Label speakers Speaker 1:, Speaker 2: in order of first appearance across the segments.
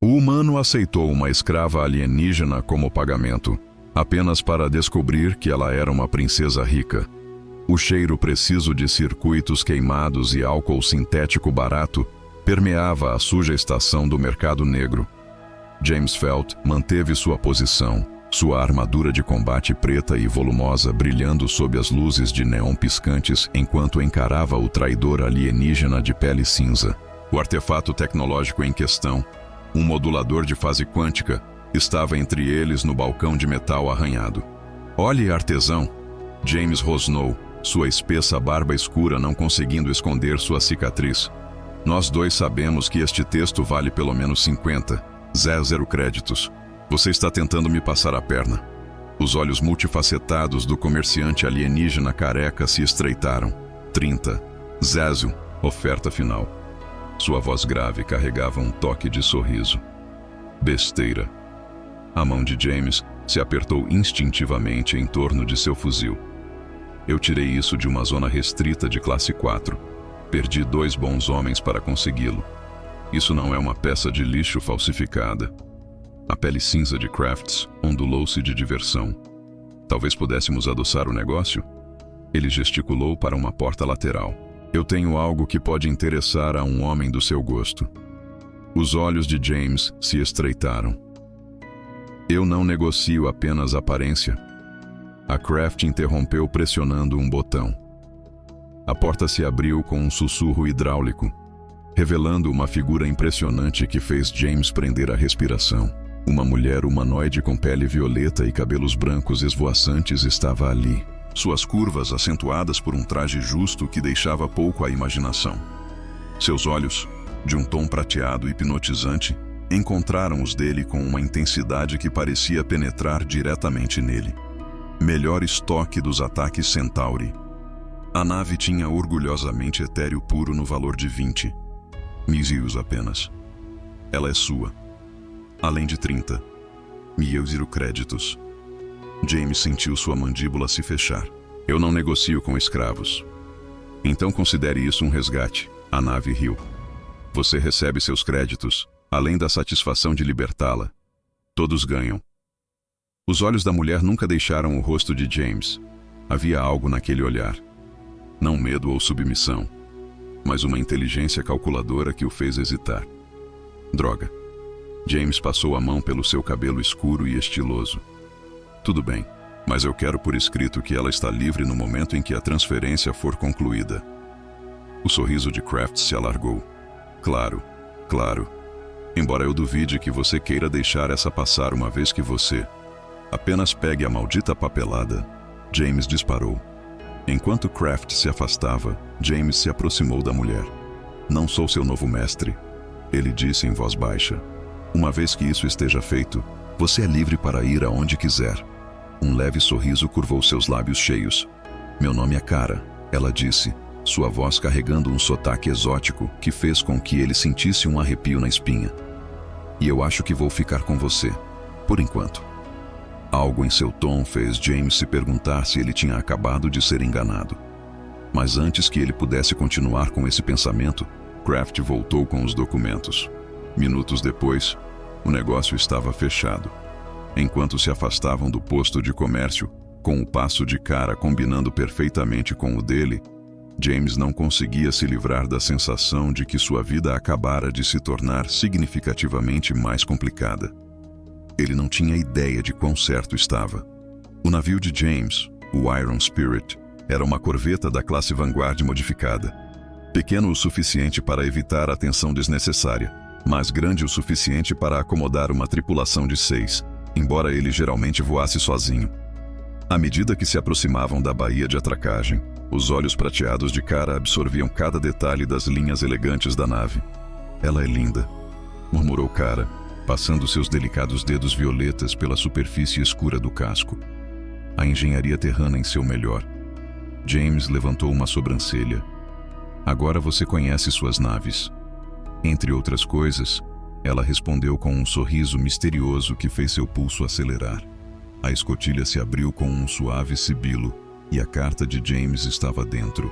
Speaker 1: O humano aceitou uma escrava alienígena como pagamento, apenas para descobrir que ela era uma princesa rica. O cheiro preciso de circuitos queimados e álcool sintético barato permeava a suja estação do mercado negro. James Felt manteve sua posição, sua armadura de combate preta e volumosa brilhando sob as luzes de neon piscantes enquanto encarava o traidor alienígena de pele cinza. O artefato tecnológico em questão, um modulador de fase quântica, estava entre eles no balcão de metal arranhado. "Olhe, artesão!" James rosnou, sua espessa barba escura não conseguindo esconder sua cicatriz. "Nós dois sabemos que este texto vale pelo menos 50, 0 créditos. Você está tentando me passar a perna." Os olhos multifacetados do comerciante alienígena careca se estreitaram. 30, Zézio, oferta final. Sua voz grave carregava um toque de sorriso. "Besteira." A mão de James se apertou instintivamente em torno de seu fuzil. "Eu tirei isso de uma zona restrita de classe 4. Perdi 2 bons homens para consegui-lo. Isso não é uma peça de lixo falsificada." A pele cinza de Crafts ondulou-se de diversão. "Talvez pudéssemos adoçar o negócio?" Ele gesticulou para uma porta lateral. "Eu tenho algo que pode interessar a um homem do seu gosto." Os olhos de James se estreitaram. "Eu não negocio apenas aparência." A Craft interrompeu pressionando um botão. A porta se abriu com um sussurro hidráulico, revelando uma figura impressionante que fez James prender a respiração. Uma mulher humanoide com pele violeta e cabelos brancos esvoaçantes estava ali, suas curvas acentuadas por um traje justo que deixava pouco à imaginação. Seus olhos, de um tom prateado hipnotizante, encontraram os dele com uma intensidade que parecia penetrar diretamente nele. Melhor estoque dos ataques Centauri. A nave tinha orgulhosamente etéreo puro no valor de 20. Míseos apenas. Ela é sua. Além de 30. 1000 créditos. James sentiu sua mandíbula se fechar. "Eu não negocio com escravos." "Então considere isso um resgate." A nave riu. "Você recebe seus créditos, além da satisfação de libertá-la. Todos ganham." Os olhos da mulher nunca deixaram o rosto de James. Havia algo naquele olhar. Não medo ou submissão, mas uma inteligência calculadora que o fez hesitar. Droga. James passou a mão pelo seu cabelo escuro e estiloso. "Tudo bem, mas eu quero por escrito que ela está livre no momento em que a transferência for concluída." O sorriso de Kraft se alargou. "Claro, claro. Embora eu duvide que você queira deixar essa passar uma vez que você... Apenas pegue a maldita papelada." James disparou. Enquanto Kraft se afastava, James se aproximou da mulher. "Não sou seu novo mestre," ele disse em voz baixa. "Uma vez que isso esteja feito, você é livre para ir aonde quiser." Um leve sorriso curvou seus lábios cheios. "Meu nome é Cara," ela disse, sua voz carregando um sotaque exótico que fez com que ele sentisse um arrepio na espinha. "E eu acho que vou ficar com você, por enquanto." Algo em seu tom fez James se perguntar se ele tinha acabado de ser enganado. Mas antes que ele pudesse continuar com esse pensamento, Kraft voltou com os documentos. Minutos depois, o negócio estava fechado. Enquanto se afastavam do posto de comércio, com o passo de Cara combinando perfeitamente com o dele, James não conseguia se livrar da sensação de que sua vida acabara de se tornar significativamente mais complicada. Ele não tinha ideia de quão certo estava. O navio de James, o Iron Spirit, era uma corveta da classe Vanguard modificada. Pequeno o suficiente para evitar a tensão desnecessária, mas grande o suficiente para acomodar uma tripulação de 6, embora ele geralmente voasse sozinho. À medida que se aproximavam da baía de atracagem, os olhos prateados de Cara absorviam cada detalhe das linhas elegantes da nave. "Ela é linda," murmurou Cara, passando seus delicados dedos violetas pela superfície escura do casco. A engenharia terrana em seu melhor. James levantou uma sobrancelha. "Agora você conhece suas naves." Entre outras coisas, ela respondeu com um sorriso misterioso que fez seu pulso acelerar. A escotilha se abriu com um suave sibilo e a carta de James estava dentro.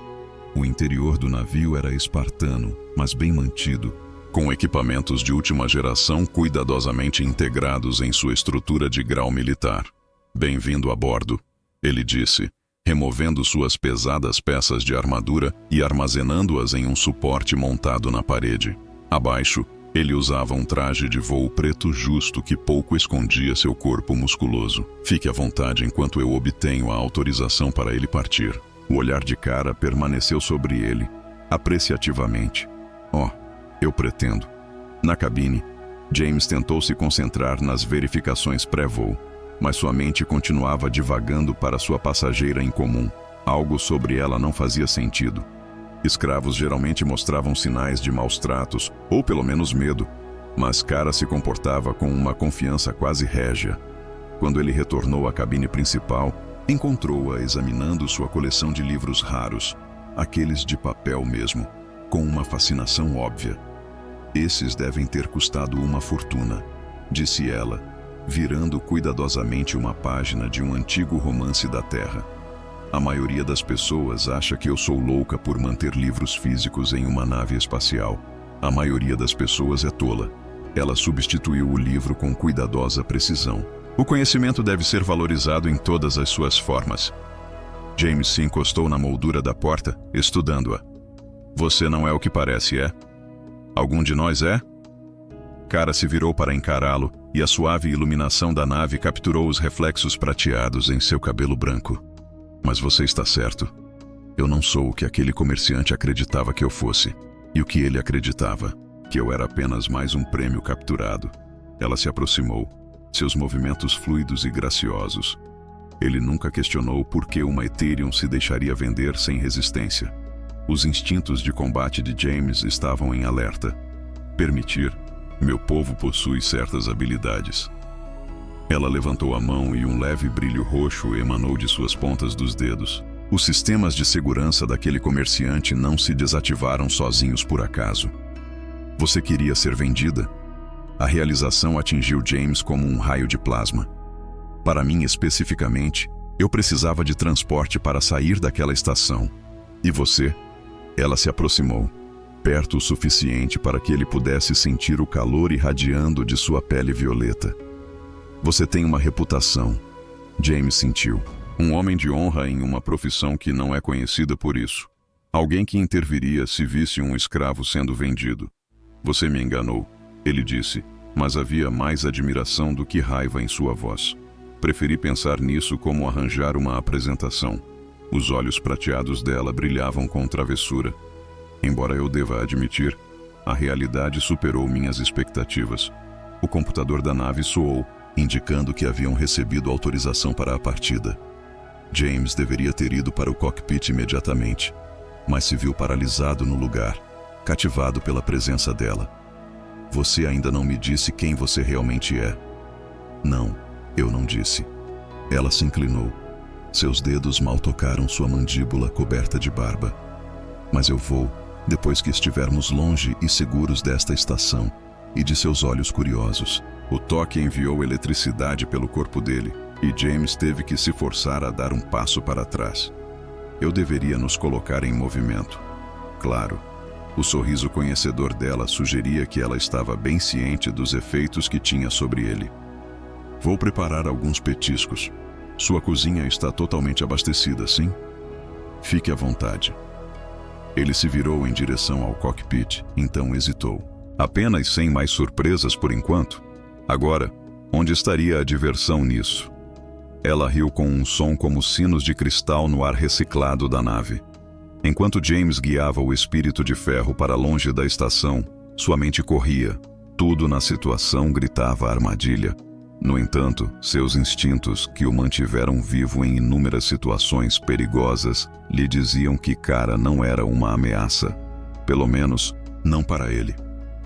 Speaker 1: O interior do navio era espartano, mas bem mantido, com equipamentos de última geração cuidadosamente integrados em sua estrutura de grau militar. "Bem-vindo a bordo", ele disse, removendo suas pesadas peças de armadura e armazenando-as em um suporte montado na parede. Abaixo, ele usava um traje de voo preto justo que pouco escondia seu corpo musculoso. "Fique à vontade enquanto eu obtenho a autorização para ele partir." O olhar de Kara permaneceu sobre ele, apreciativamente. "Oh, eu pretendo." Na cabine, James tentou se concentrar nas verificações pré-voo, mas sua mente continuava divagando para sua passageira em comum. Algo sobre ela não fazia sentido. Escravos geralmente mostravam sinais de maus tratos, ou pelo menos medo, mas Kara se comportava com uma confiança quase régia. Quando ele retornou à cabine principal, encontrou-a examinando sua coleção de livros raros, aqueles de papel mesmo, com uma fascinação óbvia. "Esses devem ter custado uma fortuna", disse ela, virando cuidadosamente uma página de um antigo romance da Terra. "A maioria das pessoas acha que eu sou louca por manter livros físicos em uma nave espacial. A maioria das pessoas é tola." Ela substituiu o livro com cuidadosa precisão. "O conhecimento deve ser valorizado em todas as suas formas." James se encostou na moldura da porta, estudando-a. "Você não é o que parece, é? Algum de nós é?" Kara se virou para encará-lo e a suave iluminação da nave capturou os reflexos prateados em seu cabelo branco. "Mas você está certo. Eu não sou o que aquele comerciante acreditava que eu fosse. E o que ele acreditava, que eu era apenas mais um prêmio capturado." Ela se aproximou, seus movimentos fluidos e graciosos. Ele nunca questionou por que uma Ethereum se deixaria vender sem resistência. Os instintos de combate de James estavam em alerta. "Permitir. Meu povo possui certas habilidades." Ela levantou a mão e um leve brilho roxo emanou de suas pontas dos dedos. Os sistemas de segurança daquele comerciante não se desativaram sozinhos por acaso. "Você queria ser vendida?" A realização atingiu James como um raio de plasma. "Para mim especificamente, eu precisava de transporte para sair daquela estação. E você?" Ela se aproximou, perto o suficiente para que ele pudesse sentir o calor irradiando de sua pele violeta. "Você tem uma reputação." James sentiu. Um homem de honra em uma profissão que não é conhecida por isso. Alguém que interviria se visse um escravo sendo vendido. "Você me enganou", ele disse, mas havia mais admiração do que raiva em sua voz. "Preferi pensar nisso como arranjar uma apresentação." Os olhos prateados dela brilhavam com travessura. "Embora eu deva admitir, a realidade superou minhas expectativas." O computador da nave soou, indicando que haviam recebido autorização para a partida. James deveria ter ido para o cockpit imediatamente, mas se viu paralisado no lugar, cativado pela presença dela. "Você ainda não me disse quem você realmente é." "Não, eu não disse." Ela se inclinou. Seus dedos mal tocaram sua mandíbula coberta de barba. "Mas eu vou, depois que estivermos longe e seguros desta estação e de seus olhos curiosos." O toque enviou eletricidade pelo corpo dele, e James teve que se forçar a dar um passo para trás. "Eu deveria nos colocar em movimento." Claro, o sorriso conhecedor dela sugeria que ela estava bem ciente dos efeitos que tinha sobre ele. "Vou preparar alguns petiscos. Sua cozinha está totalmente abastecida, sim? Fique à vontade." Ele se virou em direção ao cockpit, então hesitou. "Apenas sem mais surpresas por enquanto? Agora, onde estaria a diversão nisso?" Ela riu com um som como sinos de cristal no ar reciclado da nave. Enquanto James guiava o espírito de ferro para longe da estação, sua mente corria. Tudo na situação gritava armadilha. No entanto, seus instintos, que o mantiveram vivo em inúmeras situações perigosas, lhe diziam que Kara não era uma ameaça. Pelo menos, não para ele.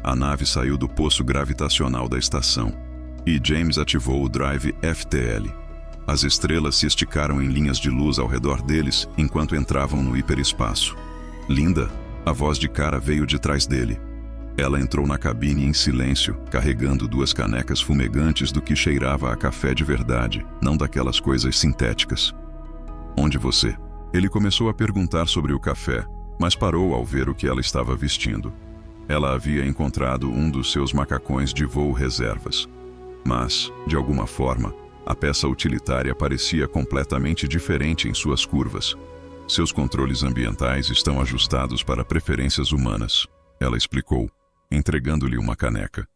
Speaker 1: A nave saiu do poço gravitacional da estação, e James ativou o drive FTL. As estrelas se esticaram em linhas de luz ao redor deles enquanto entravam no hiperespaço. "Linda", a voz de Kara veio de trás dele. Ela entrou na cabine em silêncio, carregando 2 canecas fumegantes do que cheirava a café de verdade, não daquelas coisas sintéticas. "Onde você?" Ele começou a perguntar sobre o café, mas parou ao ver o que ela estava vestindo. ela havia encontrado um dos seus macacões de voo reservas. Mas, de alguma forma, a peça utilitária parecia completamente diferente em suas curvas. Seus controles ambientais estão ajustados para preferências humanas, ela explicou, entregando-lhe uma caneca.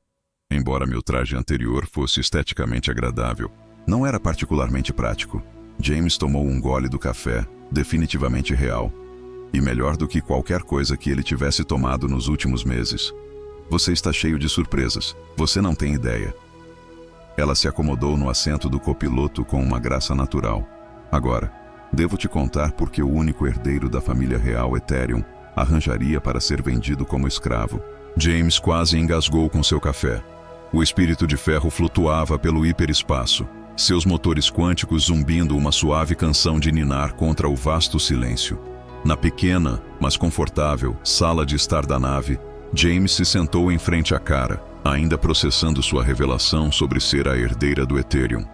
Speaker 1: Embora meu traje anterior fosse esteticamente agradável, não era particularmente prático. James tomou um gole do café, definitivamente real. E melhor do que qualquer coisa que ele tivesse tomado nos últimos meses. Você está cheio de surpresas, você não tem ideia. Ela se acomodou no assento do copiloto com uma graça natural. Agora, devo te contar por que o único herdeiro da família real Ethereum arranjaria para ser vendido como escravo. James quase engasgou com seu café. O espírito de ferro flutuava pelo hiperespaço, seus motores quânticos zumbindo uma suave canção de ninar contra o vasto silêncio. Na pequena, mas confortável, sala de estar da nave, James se sentou em frente à cara, ainda processando sua revelação sobre ser a herdeira do Ethereum.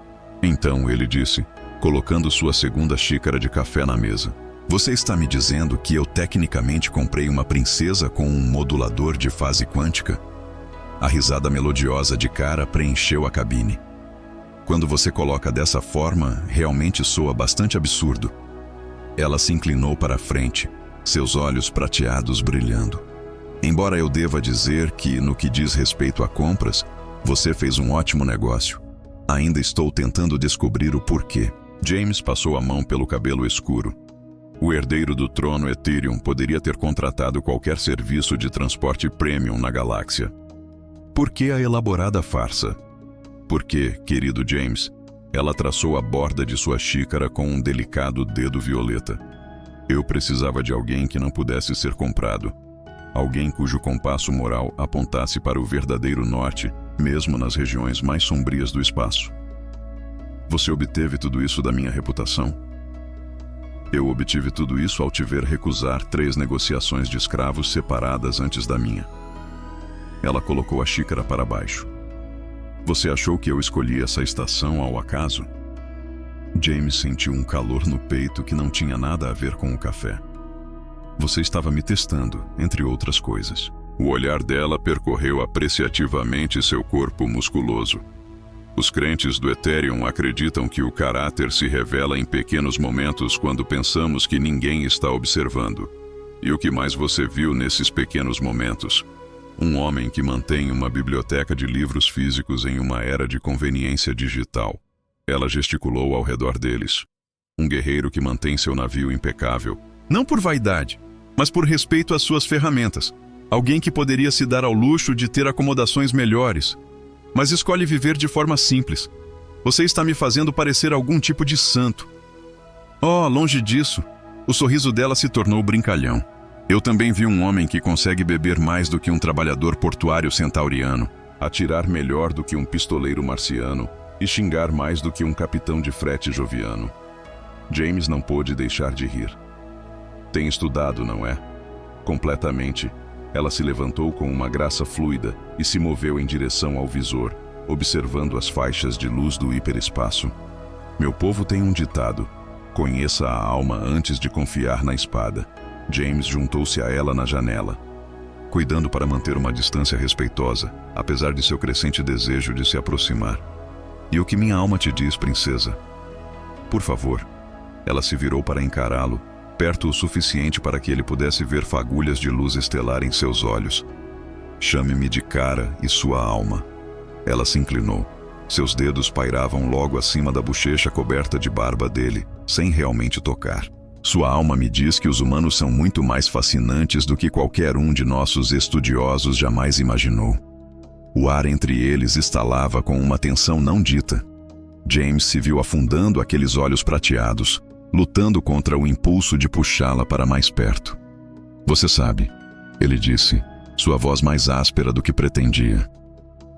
Speaker 1: Então ele disse, colocando sua segunda xícara de café na mesa: "Você está me dizendo que eu tecnicamente comprei uma princesa com um modulador de fase quântica?" A risada melodiosa de cara preencheu a cabine. "Quando você coloca dessa forma, realmente soa bastante absurdo." Ela se inclinou para a frente, seus olhos prateados brilhando. "Embora eu deva dizer que, no que diz respeito a compras, você fez um ótimo negócio. Ainda estou tentando descobrir o porquê." James passou a mão pelo cabelo escuro. O herdeiro do trono Ethereum poderia ter contratado qualquer serviço de transporte premium na galáxia. Por que a elaborada farsa? Porque, querido James, ela traçou a borda de sua xícara com um delicado dedo violeta. Eu precisava de alguém que não pudesse ser comprado. Alguém cujo compasso moral apontasse para o verdadeiro norte, mesmo nas regiões mais sombrias do espaço. Você obteve tudo isso da minha reputação? Eu obtive tudo isso ao te ver recusar 3 negociações de escravos separadas antes da minha. Ela colocou a xícara para baixo. Você achou que eu escolhi essa estação ao acaso? James sentiu um calor no peito que não tinha nada a ver com o café. Você estava me testando, entre outras coisas. O olhar dela percorreu apreciativamente seu corpo musculoso. Os crentes do Ethereum acreditam que o caráter se revela em pequenos momentos quando pensamos que ninguém está observando. E o que mais você viu nesses pequenos momentos? Um homem que mantém uma biblioteca de livros físicos em uma era de conveniência digital. Ela gesticulou ao redor deles. Um guerreiro que mantém seu navio impecável. Não por vaidade, mas por respeito às suas ferramentas. Alguém que poderia se dar ao luxo de ter acomodações melhores, mas escolhe viver de forma simples. Você está me fazendo parecer algum tipo de santo. Oh, longe disso. O sorriso dela se tornou brincalhão. Eu também vi um homem que consegue beber mais do que um trabalhador portuário centauriano, atirar melhor do que um pistoleiro marciano e xingar mais do que um capitão de frete joviano. James não pôde deixar de rir. Tem estudado, não é? Completamente. Ela se levantou com uma graça fluida e se moveu em direção ao visor, observando as faixas de luz do hiperespaço. Meu povo tem um ditado: conheça a alma antes de confiar na espada. James juntou-se a ela na janela, cuidando para manter uma distância respeitosa, apesar de seu crescente desejo de se aproximar. E o que minha alma te diz, princesa? Por favor. Ela se virou para encará-lo, perto o suficiente para que ele pudesse ver fagulhas de luz estelar em seus olhos. Chame-me de cara e sua alma. Ela se inclinou. Seus dedos pairavam logo acima da bochecha coberta de barba dele, sem realmente tocar. Sua alma me diz que os humanos são muito mais fascinantes do que qualquer um de nossos estudiosos jamais imaginou. O ar entre eles estalava com uma tensão não dita. James se viu afundando aqueles olhos prateados, lutando contra o impulso de puxá-la para mais perto. Você sabe, ele disse, sua voz mais áspera do que pretendia.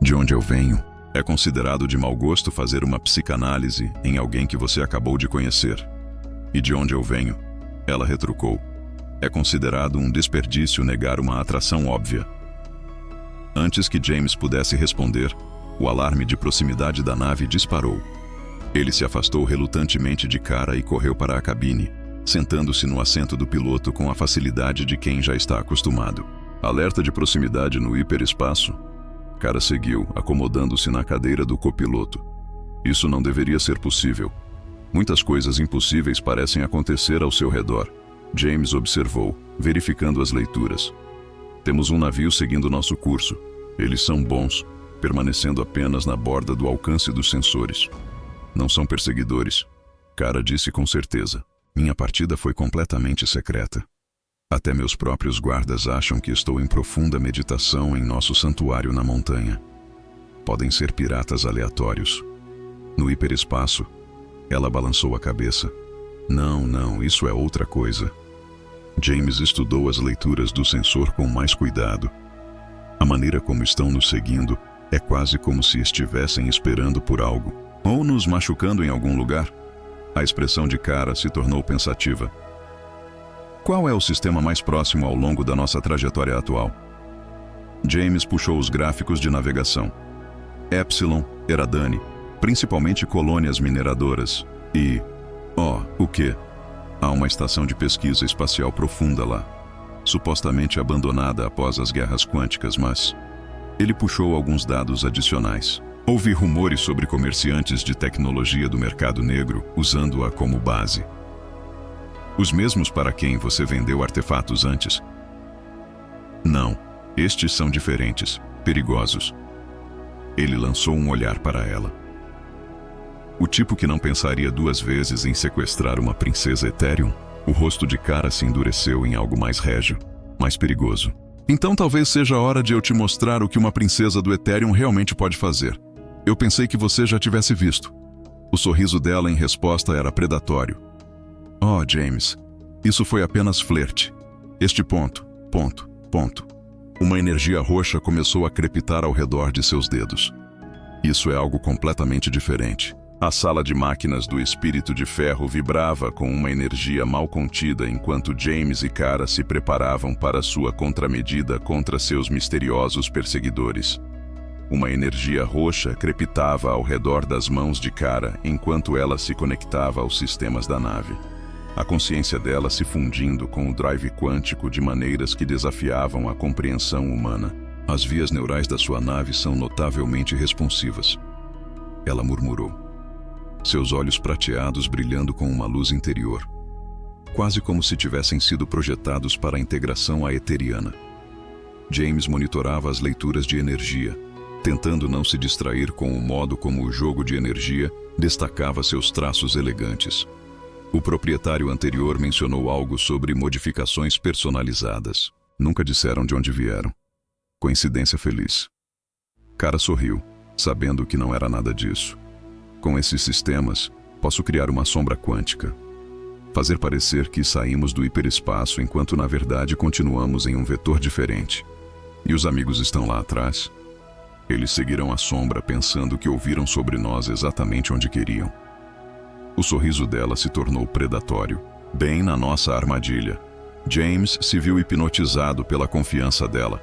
Speaker 1: De onde eu venho, é considerado de mau gosto fazer uma psicanálise em alguém que você acabou de conhecer. E de onde eu venho, ela retrucou, é considerado um desperdício negar uma atração óbvia. Antes que James pudesse responder, o alarme de proximidade da nave disparou. Ele se afastou relutantemente de cara e correu para a cabine, sentando-se no assento do piloto com a facilidade de quem já está acostumado. Alerta de proximidade no hiperespaço. Cara seguiu, acomodando-se na cadeira do copiloto. Isso não deveria ser possível. Muitas coisas impossíveis parecem acontecer ao seu redor. James observou, verificando as leituras. Temos um navio seguindo nosso curso. Eles são bons, permanecendo apenas na borda do alcance dos sensores. Não são perseguidores. Cara disse com certeza. Minha partida foi completamente secreta. Até meus próprios guardas acham que estou em profunda meditação em nosso santuário na montanha. Podem ser piratas aleatórios. No hiperespaço, ela balançou a cabeça. Não, isso é outra coisa. James estudou as leituras do sensor com mais cuidado. A maneira como estão nos seguindo é quase como se estivessem esperando por algo, ou nos machucando em algum lugar. A expressão de Cara se tornou pensativa. Qual é o sistema mais próximo ao longo da nossa trajetória atual? James puxou os gráficos de navegação. Epsilon, Eradani, principalmente colônias mineradoras. E... o quê? Há uma estação de pesquisa espacial profunda lá. Supostamente abandonada após as guerras quânticas, mas... Ele puxou alguns dados adicionais. Houve rumores sobre comerciantes de tecnologia do mercado negro usando-a como base. Os mesmos para quem você vendeu artefatos antes? Não, estes são diferentes, perigosos. Ele lançou um olhar para ela. O tipo que não pensaria duas vezes em sequestrar uma princesa Ethereum? O rosto de Cara se endureceu em algo mais régio, mais perigoso. Então talvez seja a hora de eu te mostrar o que uma princesa do Ethereum realmente pode fazer. Eu pensei que você já tivesse visto. O sorriso dela em resposta era predatório. James, isso foi apenas flerte. Este ponto. Uma energia roxa começou a crepitar ao redor de seus dedos. Isso é algo completamente diferente. A sala de máquinas do Espírito de Ferro vibrava com uma energia mal contida enquanto James e Cara se preparavam para sua contramedida contra seus misteriosos perseguidores. Uma energia roxa crepitava ao redor das mãos de Cara enquanto ela se conectava aos sistemas da nave. A consciência dela se fundindo com o drive quântico de maneiras que desafiavam a compreensão humana. As vias neurais da sua nave são notavelmente responsivas. Ela murmurou. Seus olhos prateados brilhando com uma luz interior. Quase como se tivessem sido projetados para a integração aetheriana. James monitorava as leituras de energia, tentando não se distrair com o modo como o jogo de energia destacava seus traços elegantes. O proprietário anterior mencionou algo sobre modificações personalizadas. Nunca disseram de onde vieram. Coincidência feliz. Cara sorriu, sabendo que não era nada disso. Com esses sistemas, posso criar uma sombra quântica. Fazer parecer que saímos do hiperespaço enquanto na verdade continuamos em um vetor diferente. E os amigos estão lá atrás? Eles seguirão a sombra pensando que ouviram sobre nós exatamente onde queriam. O sorriso dela se tornou predatório, bem na nossa armadilha. James se viu hipnotizado pela confiança dela.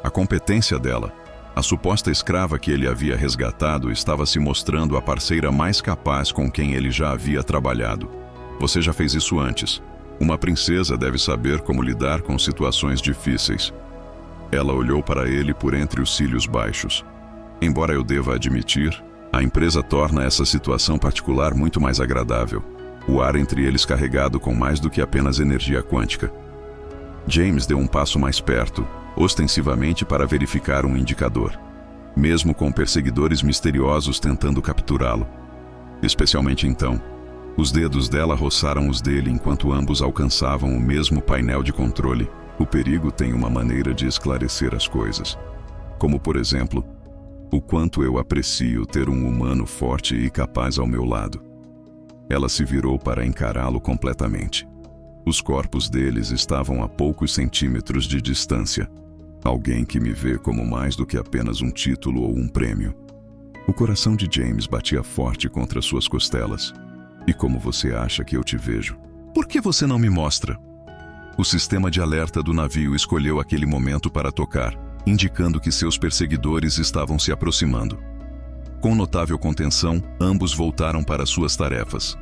Speaker 1: A competência dela, a suposta escrava que ele havia resgatado, estava se mostrando a parceira mais capaz com quem ele já havia trabalhado. Você já fez isso antes. Uma princesa deve saber como lidar com situações difíceis. Ela olhou para ele por entre os cílios baixos. Embora eu deva admitir, a empresa torna essa situação particular muito mais agradável. O ar entre eles carregado com mais do que apenas energia quântica. James deu um passo mais perto, ostensivamente para verificar um indicador. Mesmo com perseguidores misteriosos tentando capturá-lo. Especialmente então, os dedos dela roçaram os dele enquanto ambos alcançavam o mesmo painel de controle. O perigo tem uma maneira de esclarecer as coisas. Como, por exemplo, o quanto eu aprecio ter um humano forte e capaz ao meu lado. Ela se virou para encará-lo completamente. Os corpos deles estavam a poucos centímetros de distância. Alguém que me vê como mais do que apenas um título ou um prêmio. O coração de James batia forte contra suas costelas. E como você acha que eu te vejo? Por que você não me mostra? O sistema de alerta do navio escolheu aquele momento para tocar, indicando que seus perseguidores estavam se aproximando. Com notável contenção, ambos voltaram para suas tarefas.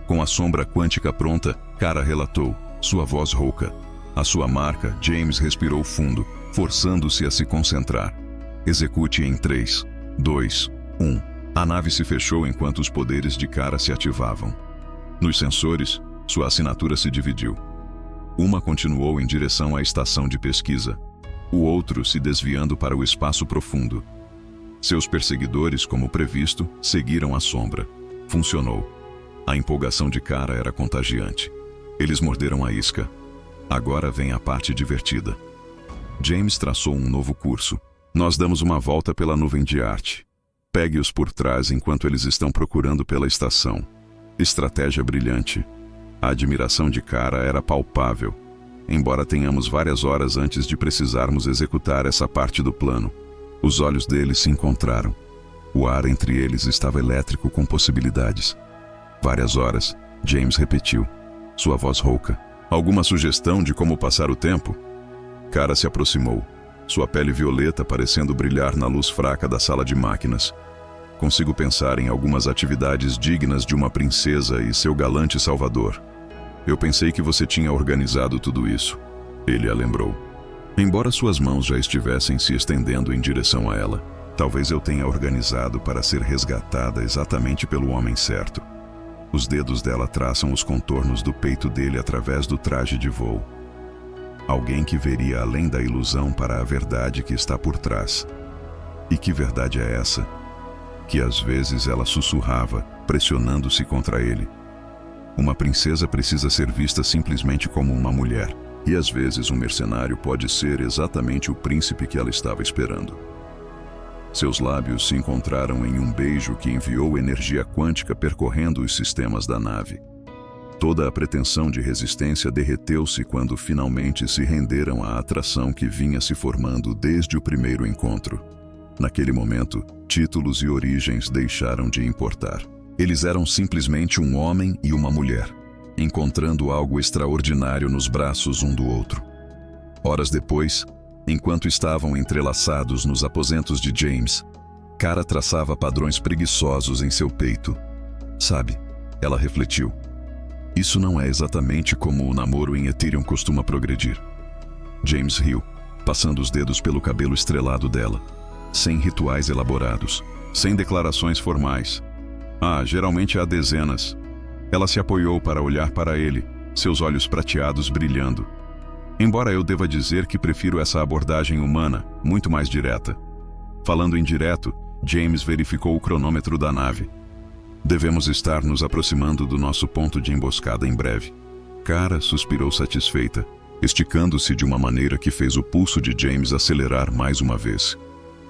Speaker 1: Com a sombra quântica pronta, Cara relatou, sua voz rouca. A sua marca, James respirou fundo, forçando-se a se concentrar. Execute em 3, 2, 1. A nave se fechou enquanto os poderes de Kara se ativavam. Nos sensores, sua assinatura se dividiu. Uma continuou em direção à estação de pesquisa, o outro se desviando para o espaço profundo. Seus perseguidores, como previsto, seguiram a sombra. Funcionou. A empolgação de Kara era contagiante. Eles morderam a isca. Agora vem a parte divertida. James traçou um novo curso. Nós damos uma volta pela nuvem de arte. Pegue-os por trás enquanto eles estão procurando pela estação. Estratégia brilhante. A admiração de Kara era palpável, embora tenhamos várias horas antes de precisarmos executar essa parte do plano. Os olhos deles se encontraram. O ar entre eles estava elétrico com possibilidades. Várias horas, James repetiu, sua voz rouca. Alguma sugestão de como passar o tempo? Kara se aproximou, sua pele violeta parecendo brilhar na luz fraca da sala de máquinas. Consigo pensar em algumas atividades dignas de uma princesa e seu galante salvador. Eu pensei que você tinha organizado tudo isso. Ele a lembrou. Embora suas mãos já estivessem se estendendo em direção a ela, talvez eu tenha organizado para ser resgatada exatamente pelo homem certo. Os dedos dela traçam os contornos do peito dele através do traje de voo. Alguém que veria além da ilusão para a verdade que está por trás. E que verdade é essa? Que às vezes ela sussurrava, pressionando-se contra ele. Uma princesa precisa ser vista simplesmente como uma mulher, e às vezes um mercenário pode ser exatamente o príncipe que ela estava esperando. Seus lábios se encontraram em um beijo que enviou energia quântica percorrendo os sistemas da nave. Toda a pretensão de resistência derreteu-se quando finalmente se renderam à atração que vinha se formando desde o primeiro encontro. Naquele momento, títulos e origens deixaram de importar. Eles eram simplesmente um homem e uma mulher, encontrando algo extraordinário nos braços um do outro. Horas depois, enquanto estavam entrelaçados nos aposentos de James, Kara traçava padrões preguiçosos em seu peito. Sabe, ela refletiu. Isso não é exatamente como o namoro em Ethereum costuma progredir. James riu, passando os dedos pelo cabelo estrelado dela. Sem rituais elaborados, sem declarações formais. Geralmente há dezenas. Ela se apoiou para olhar para ele, seus olhos prateados brilhando. Embora eu deva dizer que prefiro essa abordagem humana, muito mais direta. Falando em direto, James verificou o cronômetro da nave. Devemos estar nos aproximando do nosso ponto de emboscada em breve. Kara suspirou satisfeita, esticando-se de uma maneira que fez o pulso de James acelerar mais uma vez.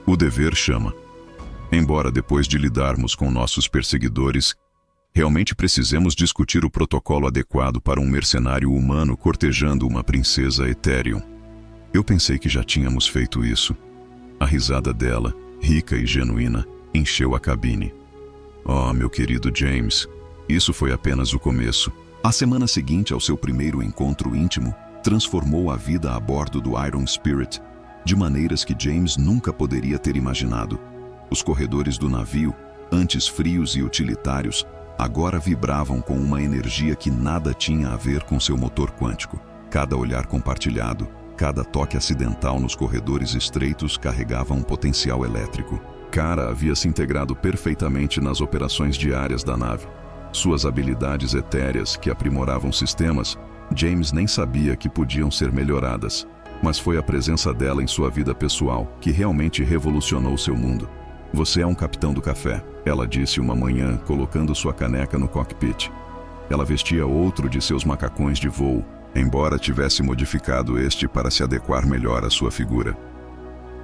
Speaker 1: O dever chama. Embora depois de lidarmos com nossos perseguidores, realmente precisemos discutir o protocolo adequado para um mercenário humano cortejando uma princesa Ethereum. Eu pensei que já tínhamos feito isso. A risada dela, rica e genuína, encheu a cabine. Oh, meu querido James, isso foi apenas o começo. A semana seguinte ao seu primeiro encontro íntimo, transformou a vida a bordo do Iron Spirit, de maneiras que James nunca poderia ter imaginado. Os corredores do navio, antes frios e utilitários, agora vibravam com uma energia que nada tinha a ver com seu motor quântico. Cada olhar compartilhado, cada toque acidental nos corredores estreitos carregava um potencial elétrico. Kara havia se integrado perfeitamente nas operações diárias da nave. Suas habilidades etéreas, que aprimoravam sistemas, James nem sabia que podiam ser melhoradas. Mas foi a presença dela em sua vida pessoal que realmente revolucionou seu mundo. Você é um capitão do café, ela disse uma manhã, colocando sua caneca no cockpit. Ela vestia outro de seus macacões de voo, embora tivesse modificado este para se adequar melhor à sua figura.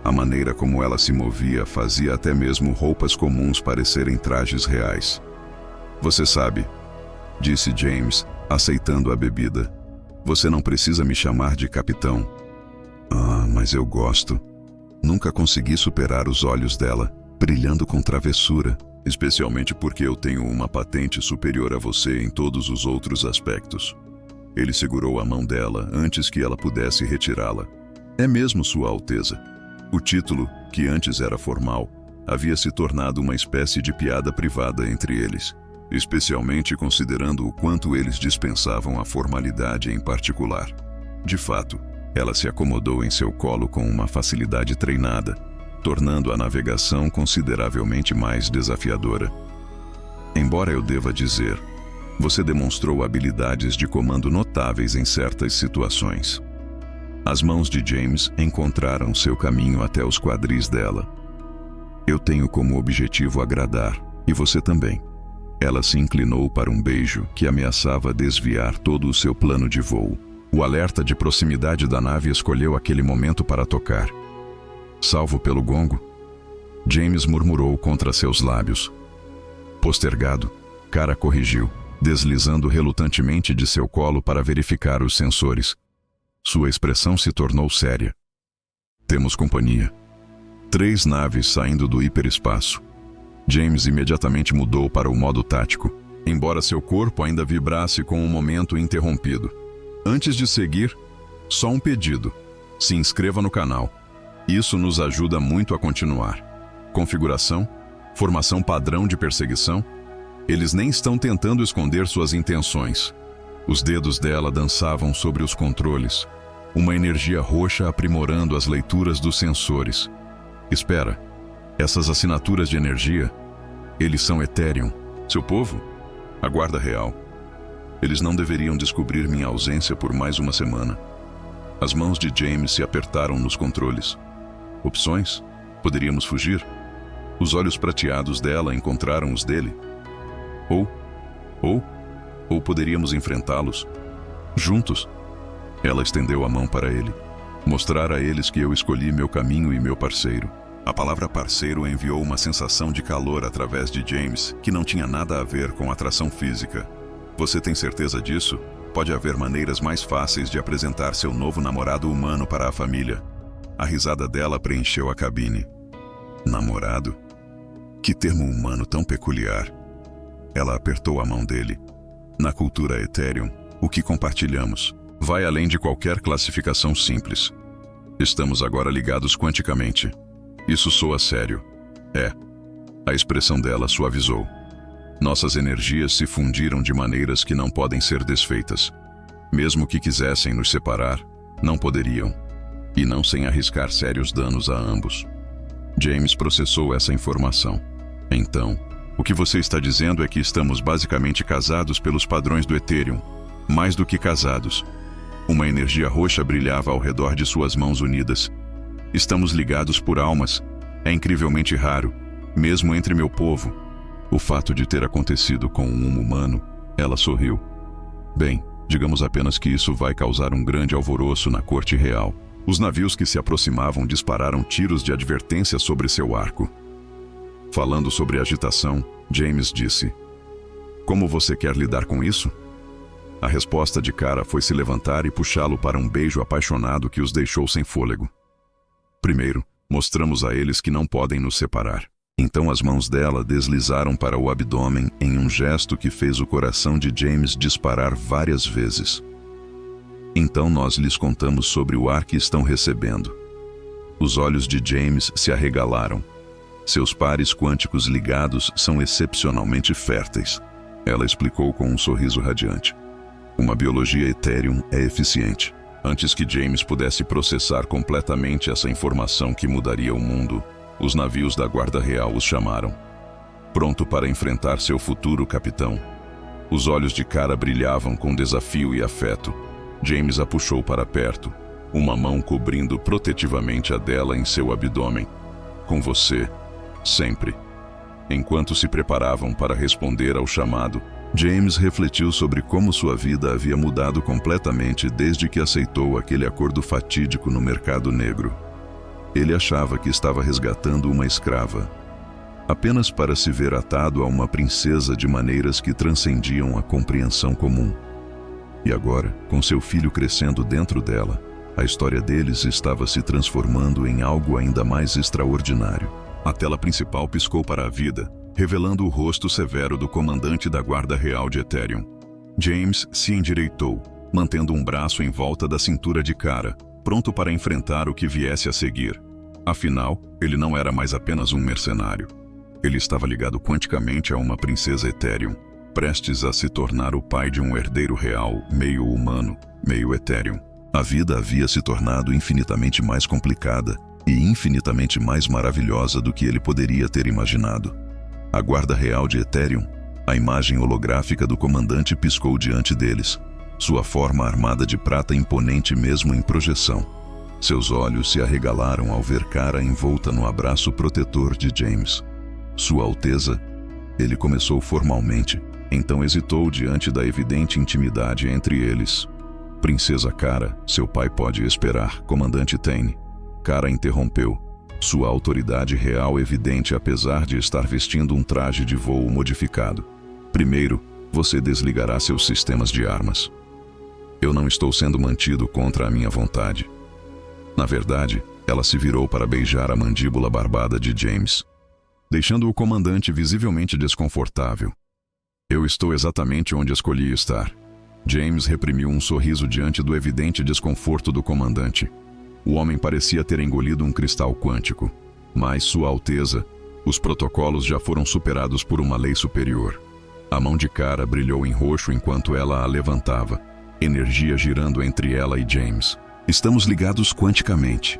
Speaker 1: A maneira como ela se movia fazia até mesmo roupas comuns parecerem trajes reais. Você sabe, disse James, aceitando a bebida. Você não precisa me chamar de capitão. Mas eu gosto. Nunca consegui superar os olhos dela, brilhando com travessura, especialmente porque eu tenho uma patente superior a você em todos os outros aspectos. Ele segurou a mão dela antes que ela pudesse retirá-la. É mesmo, Sua Alteza. O título, que antes era formal, havia se tornado uma espécie de piada privada entre eles, especialmente considerando o quanto eles dispensavam a formalidade em particular. De fato, Ela se acomodou em seu colo com uma facilidade treinada, tornando a navegação consideravelmente mais desafiadora. Embora eu deva dizer, você demonstrou habilidades de comando notáveis em certas situações. As mãos de James encontraram seu caminho até os quadris dela. Eu tenho como objetivo agradar, e você também. Ela se inclinou para um beijo que ameaçava desviar todo o seu plano de voo. O alerta de proximidade da nave escolheu aquele momento para tocar. Salvo pelo gongo, James murmurou contra seus lábios. Postergado, Kara corrigiu, deslizando relutantemente de seu colo para verificar os sensores. Sua expressão se tornou séria. Temos companhia. 3 naves saindo do hiperespaço. James imediatamente mudou para o modo tático, embora seu corpo ainda vibrasse com o momento interrompido. Antes de seguir, só um pedido. Se inscreva no canal. Isso nos ajuda muito a continuar. Configuração, formação padrão de perseguição. Eles nem estão tentando esconder suas intenções. Os dedos dela dançavam sobre os controles, uma energia roxa aprimorando as leituras dos sensores. Espera, essas assinaturas de energia, eles são Ethereum, seu povo? A Guarda Real. Eles não deveriam descobrir minha ausência por mais uma semana. As mãos de James se apertaram nos controles. Opções? Poderíamos fugir? Os olhos prateados dela encontraram os dele. Ou poderíamos enfrentá-los. Juntos. Ela estendeu a mão para ele. Mostrar a eles que eu escolhi meu caminho e meu parceiro. A palavra parceiro enviou uma sensação de calor através de James, que não tinha nada a ver com atração física. Você tem certeza disso? Pode haver maneiras mais fáceis de apresentar seu novo namorado humano para a família. A risada dela preencheu a cabine. Namorado? Que termo humano tão peculiar. Ela apertou a mão dele. Na cultura Ethereum, o que compartilhamos vai além de qualquer classificação simples. Estamos agora ligados quanticamente. Isso soa sério. A expressão dela suavizou. Nossas energias se fundiram de maneiras que não podem ser desfeitas. Mesmo que quisessem nos separar, não poderiam. E não sem arriscar sérios danos a ambos. James processou essa informação. Então, o que você está dizendo é que estamos basicamente casados pelos padrões do Ethereum. Mais do que casados. Uma energia roxa brilhava ao redor de suas mãos unidas. Estamos ligados por almas. É incrivelmente raro, mesmo entre meu povo. O fato de ter acontecido com um humano, ela sorriu. Bem, digamos apenas que isso vai causar um grande alvoroço na corte real. Os navios que se aproximavam dispararam tiros de advertência sobre seu arco. Falando sobre agitação, James disse: Como você quer lidar com isso? A resposta de Kara foi se levantar e puxá-lo para um beijo apaixonado que os deixou sem fôlego. Primeiro, mostramos a eles que não podem nos separar. Então as mãos dela deslizaram para o abdômen em um gesto que fez o coração de James disparar várias vezes. Então nós lhes contamos sobre o ar que estão recebendo. Os olhos de James se arregalaram. Seus pares quânticos ligados são excepcionalmente férteis. Ela explicou com um sorriso radiante. Uma biologia Ethereum é eficiente. Antes que James pudesse processar completamente essa informação que mudaria o mundo, os navios da Guarda Real os chamaram. Pronto para enfrentar seu futuro, capitão. Os olhos de Kara brilhavam com desafio e afeto. James a puxou para perto, uma mão cobrindo protetivamente a dela em seu abdômen. Com você, sempre. Enquanto se preparavam para responder ao chamado, James refletiu sobre como sua vida havia mudado completamente desde que aceitou aquele acordo fatídico no mercado negro. Ele achava que estava resgatando uma escrava, apenas para se ver atado a uma princesa de maneiras que transcendiam a compreensão comum. E agora, com seu filho crescendo dentro dela, a história deles estava se transformando em algo ainda mais extraordinário. A tela principal piscou para a vida, revelando o rosto severo do comandante da Guarda Real de Ethereum. James se endireitou, mantendo um braço em volta da cintura de Kara, pronto para enfrentar o que viesse a seguir. Afinal, ele não era mais apenas um mercenário. Ele estava ligado quanticamente a uma princesa Ethereum, prestes a se tornar o pai de um herdeiro real, meio humano, meio Ethereum. A vida havia se tornado infinitamente mais complicada e infinitamente mais maravilhosa do que ele poderia ter imaginado. A guarda real de Ethereum, a imagem holográfica do comandante piscou diante deles, sua forma armada de prata imponente mesmo em projeção. Seus olhos se arregalaram ao ver Kara envolta no abraço protetor de James. Sua Alteza, ele começou formalmente, então hesitou diante da evidente intimidade entre eles. Princesa Kara, seu pai pode esperar, comandante Tane. Kara interrompeu, sua autoridade real evidente apesar de estar vestindo um traje de voo modificado. Primeiro, você desligará seus sistemas de armas. Eu não estou sendo mantido contra a minha vontade. Na verdade, ela se virou para beijar a mandíbula barbada de James, deixando o comandante visivelmente desconfortável. Eu estou exatamente onde escolhi estar. James reprimiu um sorriso diante do evidente desconforto do comandante. O homem parecia ter engolido um cristal quântico. Mas, Sua Alteza, os protocolos já foram superados por uma lei superior. A mão de Kara brilhou em roxo enquanto ela a levantava, energia girando entre ela e James. Estamos ligados quanticamente.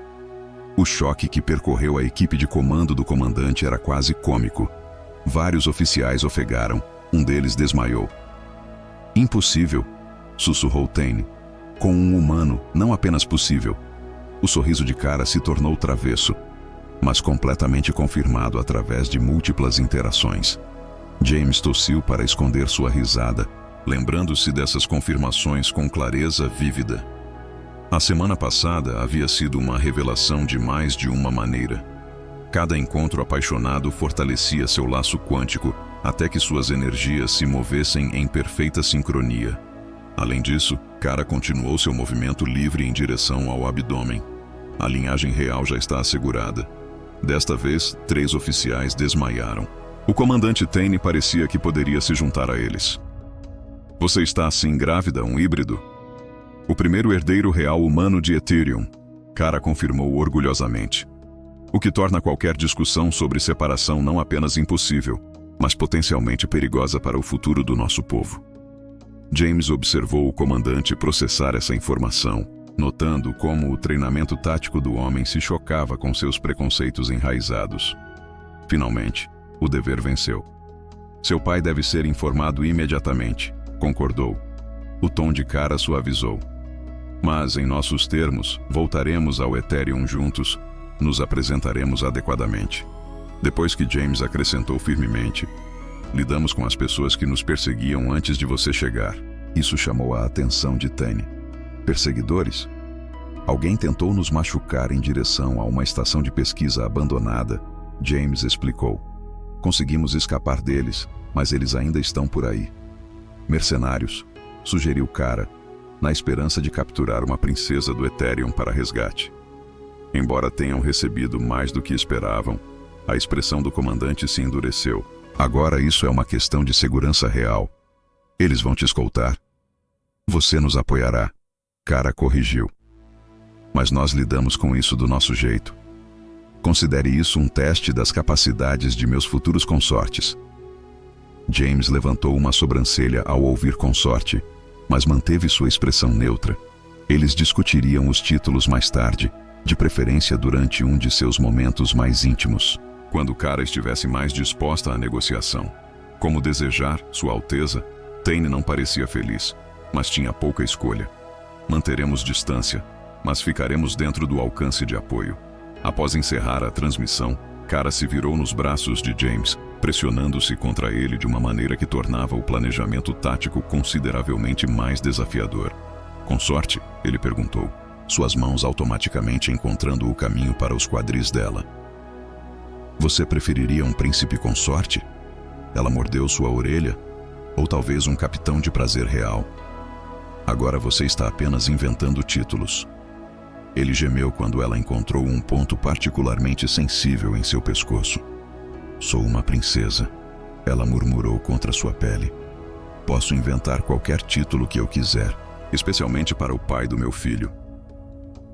Speaker 1: O choque que percorreu a equipe de comando do comandante era quase cômico. Vários oficiais ofegaram, um deles desmaiou. Impossível, sussurrou Tane. Com um humano, não apenas possível. O sorriso de Kara se tornou travesso, mas completamente confirmado através de múltiplas interações. James tossiu para esconder sua risada, lembrando-se dessas confirmações com clareza vívida. A semana passada havia sido uma revelação de mais de uma maneira. Cada encontro apaixonado fortalecia seu laço quântico até que suas energias se movessem em perfeita sincronia. Além disso, Kara continuou seu movimento livre em direção ao abdômen. A linhagem real já está assegurada. Desta vez, 3 oficiais desmaiaram. O comandante Tane parecia que poderia se juntar a eles. Você está assim grávida, um híbrido? O primeiro herdeiro real humano de Ethereum, Kara confirmou orgulhosamente. O que torna qualquer discussão sobre separação não apenas impossível, mas potencialmente perigosa para o futuro do nosso povo. James observou o comandante processar essa informação, notando como o treinamento tático do homem se chocava com seus preconceitos enraizados. Finalmente, o dever venceu. Seu pai deve ser informado imediatamente, concordou. O tom de Kara suavizou. Mas, em nossos termos, voltaremos ao Ethereum juntos, nos apresentaremos adequadamente. Depois que James acrescentou firmemente, lidamos com as pessoas que nos perseguiam antes de você chegar. Isso chamou a atenção de Tane. Perseguidores? Alguém tentou nos machucar em direção a uma estação de pesquisa abandonada, James explicou. Conseguimos escapar deles, mas eles ainda estão por aí. Mercenários, sugeriu Kara, na esperança de capturar uma princesa do Ethereum para resgate. Embora tenham recebido mais do que esperavam, a expressão do comandante se endureceu. Agora isso é uma questão de segurança real. Eles vão te escoltar. Você nos apoiará. Kara corrigiu. Mas nós lidamos com isso do nosso jeito. Considere isso um teste das capacidades de meus futuros consortes. James levantou uma sobrancelha ao ouvir consorte, mas manteve sua expressão neutra. Eles discutiriam os títulos mais tarde, de preferência durante um de seus momentos mais íntimos, quando Kara estivesse mais disposta à negociação. Como desejar, Sua Alteza, Tane não parecia feliz, mas tinha pouca escolha. Manteremos distância, mas ficaremos dentro do alcance de apoio. Após encerrar a transmissão, Kara se virou nos braços de James, pressionando-se contra ele de uma maneira que tornava o planejamento tático consideravelmente mais desafiador. Consorte? Ele perguntou, suas mãos automaticamente encontrando o caminho para os quadris dela. Você preferiria um príncipe consorte? Ela mordeu sua orelha? Ou talvez um capitão de prazer real? Agora você está apenas inventando títulos. Ele gemeu quando ela encontrou um ponto particularmente sensível em seu pescoço. Sou uma princesa, ela murmurou contra sua pele. Posso inventar qualquer título que eu quiser, especialmente para o pai do meu filho.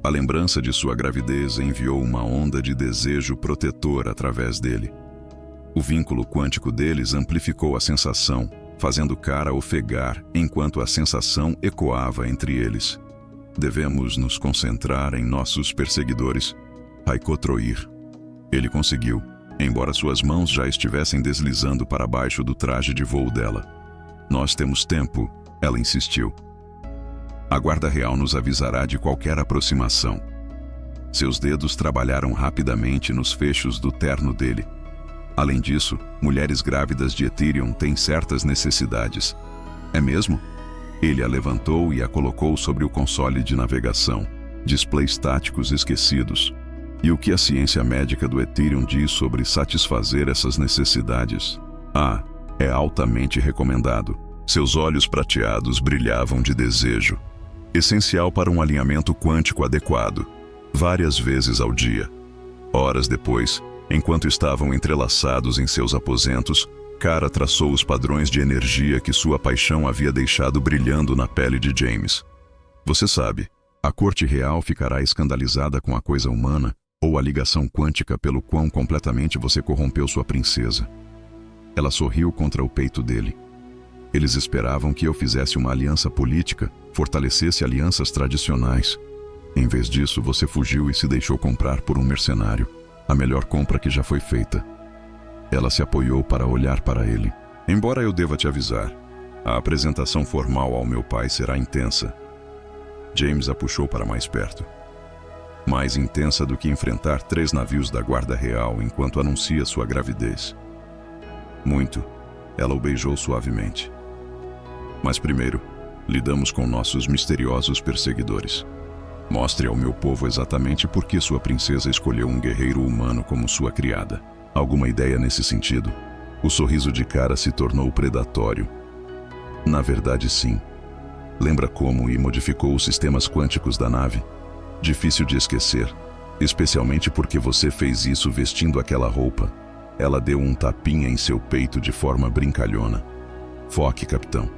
Speaker 1: A lembrança de sua gravidez enviou uma onda de desejo protetor através dele. O vínculo quântico deles amplificou a sensação, fazendo Kara ofegar enquanto a sensação ecoava entre eles. Devemos nos concentrar em nossos perseguidores. Raiko Troir. Ele conseguiu, embora suas mãos já estivessem deslizando para baixo do traje de voo dela. Nós temos tempo, ela insistiu. A guarda real nos avisará de qualquer aproximação. Seus dedos trabalharam rapidamente nos fechos do terno dele. Além disso, mulheres grávidas de Ethereum têm certas necessidades. É mesmo? Ele a levantou e a colocou sobre o console de navegação. Displays táticos esquecidos. E o que a ciência médica do Ethereum diz sobre satisfazer essas necessidades? É altamente recomendado. Seus olhos prateados brilhavam de desejo. Essencial para um alinhamento quântico adequado. Várias vezes ao dia. Horas depois, enquanto estavam entrelaçados em seus aposentos, Kara traçou os padrões de energia que sua paixão havia deixado brilhando na pele de James. Você sabe, a corte real ficará escandalizada com a coisa humana ou a ligação quântica pelo quão completamente você corrompeu sua princesa. Ela sorriu contra o peito dele. Eles esperavam que eu fizesse uma aliança política, fortalecesse alianças tradicionais. Em vez disso, você fugiu e se deixou comprar por um mercenário. A melhor compra que já foi feita. Ela se apoiou para olhar para ele. Embora eu deva te avisar, a apresentação formal ao meu pai será intensa. James a puxou para mais perto. Mais intensa do que enfrentar 3 navios da Guarda Real enquanto anuncia sua gravidez. Muito. Ela o beijou suavemente. Mas primeiro, lidamos com nossos misteriosos perseguidores. Mostre ao meu povo exatamente por que sua princesa escolheu um guerreiro humano como sua criada. Alguma ideia nesse sentido? O sorriso de Kara se tornou predatório. Na verdade, sim. Lembra como modificou os sistemas quânticos da nave? Difícil de esquecer, especialmente porque você fez isso vestindo aquela roupa. Ela deu um tapinha em seu peito de forma brincalhona. Foque, capitão.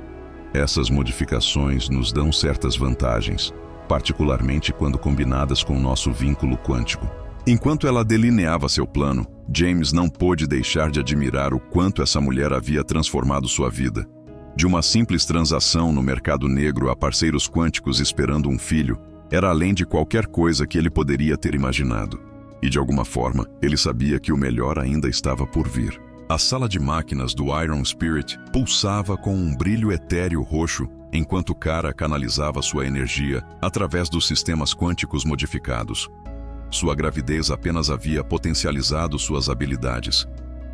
Speaker 1: Essas modificações nos dão certas vantagens, particularmente quando combinadas com nosso vínculo quântico. Enquanto ela delineava seu plano, James não pôde deixar de admirar o quanto essa mulher havia transformado sua vida. De uma simples transação no mercado negro a parceiros quânticos esperando um filho, era além de qualquer coisa que ele poderia ter imaginado. E de alguma forma, ele sabia que o melhor ainda estava por vir. A sala de máquinas do Iron Spirit pulsava com um brilho etéreo roxo, enquanto Kara canalizava sua energia através dos sistemas quânticos modificados. Sua gravidez apenas havia potencializado suas habilidades.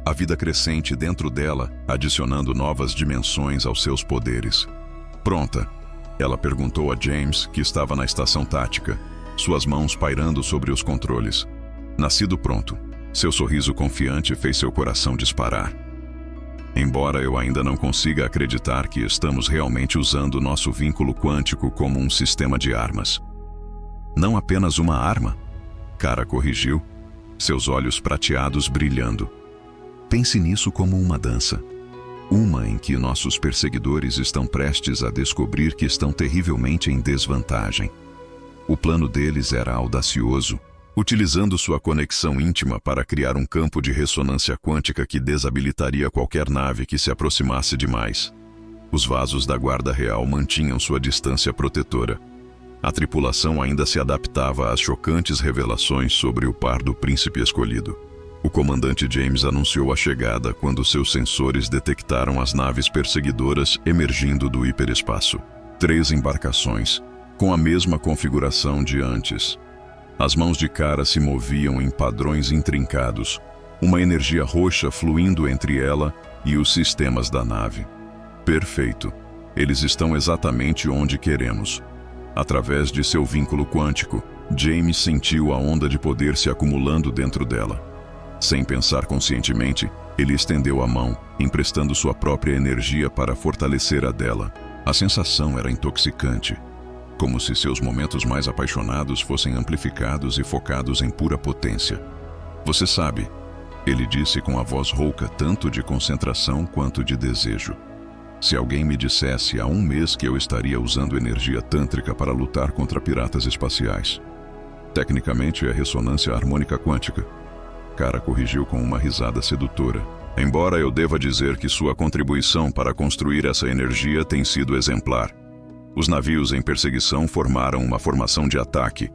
Speaker 1: A vida crescente dentro dela, adicionando novas dimensões aos seus poderes. Pronta? Ela perguntou a James, que estava na estação tática, suas mãos pairando sobre os controles. Nascido pronto. Seu sorriso confiante fez seu coração disparar. Embora eu ainda não consiga acreditar que estamos realmente usando nosso vínculo quântico como um sistema de armas. Não apenas uma arma? Kara corrigiu, seus olhos prateados brilhando. Pense nisso como uma dança. Uma em que nossos perseguidores estão prestes a descobrir que estão terrivelmente em desvantagem. O plano deles era audacioso, utilizando sua conexão íntima para criar um campo de ressonância quântica que desabilitaria qualquer nave que se aproximasse demais. Os vasos da Guarda Real mantinham sua distância protetora. A tripulação ainda se adaptava às chocantes revelações sobre o par do príncipe escolhido. O comandante James anunciou a chegada quando seus sensores detectaram as naves perseguidoras emergindo do hiperespaço. 3 embarcações, com a mesma configuração de antes. As mãos de Kara se moviam em padrões intrincados, uma energia roxa fluindo entre ela e os sistemas da nave. Perfeito. Eles estão exatamente onde queremos. Através de seu vínculo quântico, James sentiu a onda de poder se acumulando dentro dela. Sem pensar conscientemente, ele estendeu a mão, emprestando sua própria energia para fortalecer a dela. A sensação era intoxicante, como se seus momentos mais apaixonados fossem amplificados e focados em pura potência. Você sabe, ele disse com a voz rouca tanto de concentração quanto de desejo. Se alguém me dissesse há 1 mês que eu estaria usando energia tântrica para lutar contra piratas espaciais. Tecnicamente é ressonância harmônica quântica. Kara corrigiu com uma risada sedutora. Embora eu deva dizer que sua contribuição para construir essa energia tem sido exemplar. Os navios em perseguição formaram uma formação de ataque,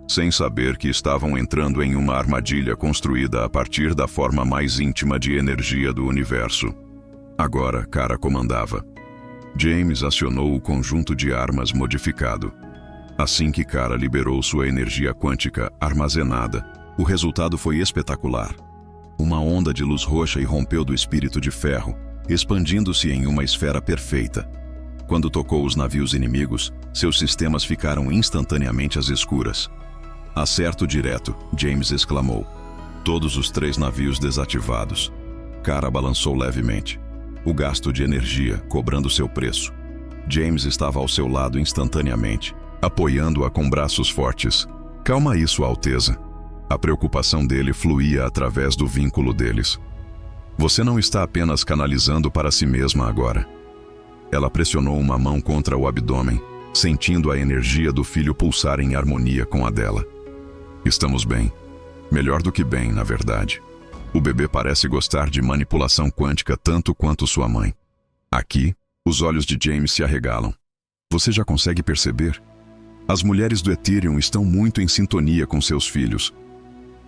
Speaker 1: sem saber que estavam entrando em uma armadilha construída a partir da forma mais íntima de energia do universo. Agora, Kara comandava. James acionou o conjunto de armas modificado. Assim que Kara liberou sua energia quântica armazenada, o resultado foi espetacular. Uma onda de luz roxa irrompeu do espírito de ferro, expandindo-se em uma esfera perfeita. Quando tocou os navios inimigos, seus sistemas ficaram instantaneamente às escuras. Acerto direto, James exclamou. Todos os 3 navios desativados. Kara balançou levemente. O gasto de energia cobrando seu preço. James estava ao seu lado instantaneamente, apoiando-a com braços fortes. Calma aí, Sua Alteza. A preocupação dele fluía através do vínculo deles. Você não está apenas canalizando para si mesma agora. Ela pressionou uma mão contra o abdômen, sentindo a energia do filho pulsar em harmonia com a dela. Estamos bem. Melhor do que bem, na verdade. O bebê parece gostar de manipulação quântica tanto quanto sua mãe. Aqui, os olhos de James se arregalam. Você já consegue perceber? As mulheres do Ethereum estão muito em sintonia com seus filhos.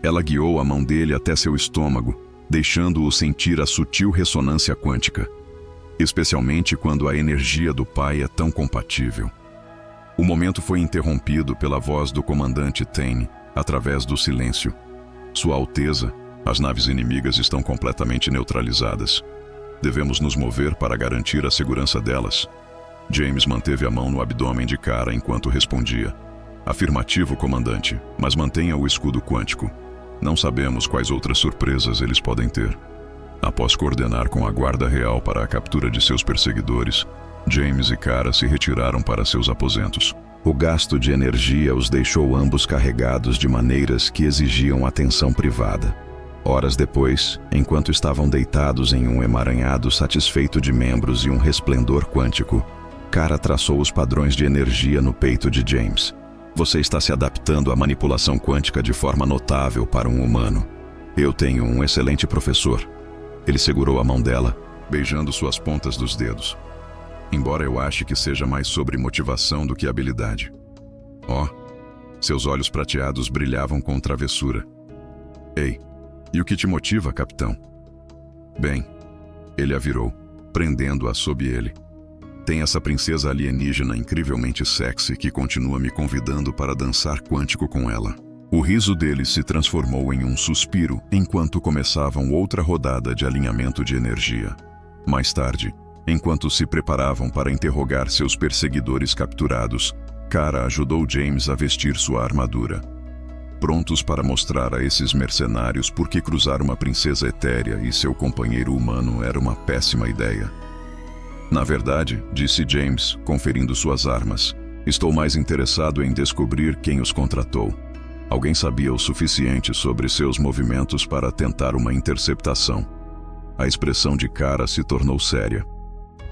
Speaker 1: Ela guiou a mão dele até seu estômago, deixando-o sentir a sutil ressonância quântica. Especialmente quando a energia do pai é tão compatível. O momento foi interrompido pela voz do comandante Tane, através do silêncio. Sua Alteza, as naves inimigas estão completamente neutralizadas. Devemos nos mover para garantir a segurança delas. James manteve a mão no abdômen de Kara enquanto respondia. Afirmativo, comandante, mas mantenha o escudo quântico. Não sabemos quais outras surpresas eles podem ter. Após coordenar com a Guarda Real para a captura de seus perseguidores, James e Kara se retiraram para seus aposentos. O gasto de energia os deixou ambos carregados de maneiras que exigiam atenção privada. Horas depois, enquanto estavam deitados em um emaranhado satisfeito de membros e um resplendor quântico, Kara traçou os padrões de energia no peito de James. Você está se adaptando à manipulação quântica de forma notável para um humano. Eu tenho um excelente professor. Ele segurou a mão dela, beijando suas pontas dos dedos. Embora eu ache que seja mais sobre motivação do que habilidade. Seus olhos prateados brilhavam com travessura. Ei, e o que te motiva, capitão? Bem, ele a virou, prendendo-a sob ele. Tem essa princesa alienígena incrivelmente sexy que continua me convidando para dançar quântico com ela. O riso dele se transformou em um suspiro enquanto começavam outra rodada de alinhamento de energia. Mais tarde, enquanto se preparavam para interrogar seus perseguidores capturados, Kara ajudou James a vestir sua armadura. Prontos para mostrar a esses mercenários por que cruzar uma princesa etérea e seu companheiro humano era uma péssima ideia. Na verdade, disse James, conferindo suas armas, estou mais interessado em descobrir quem os contratou. Alguém sabia o suficiente sobre seus movimentos para tentar uma interceptação. A expressão de Kara se tornou séria.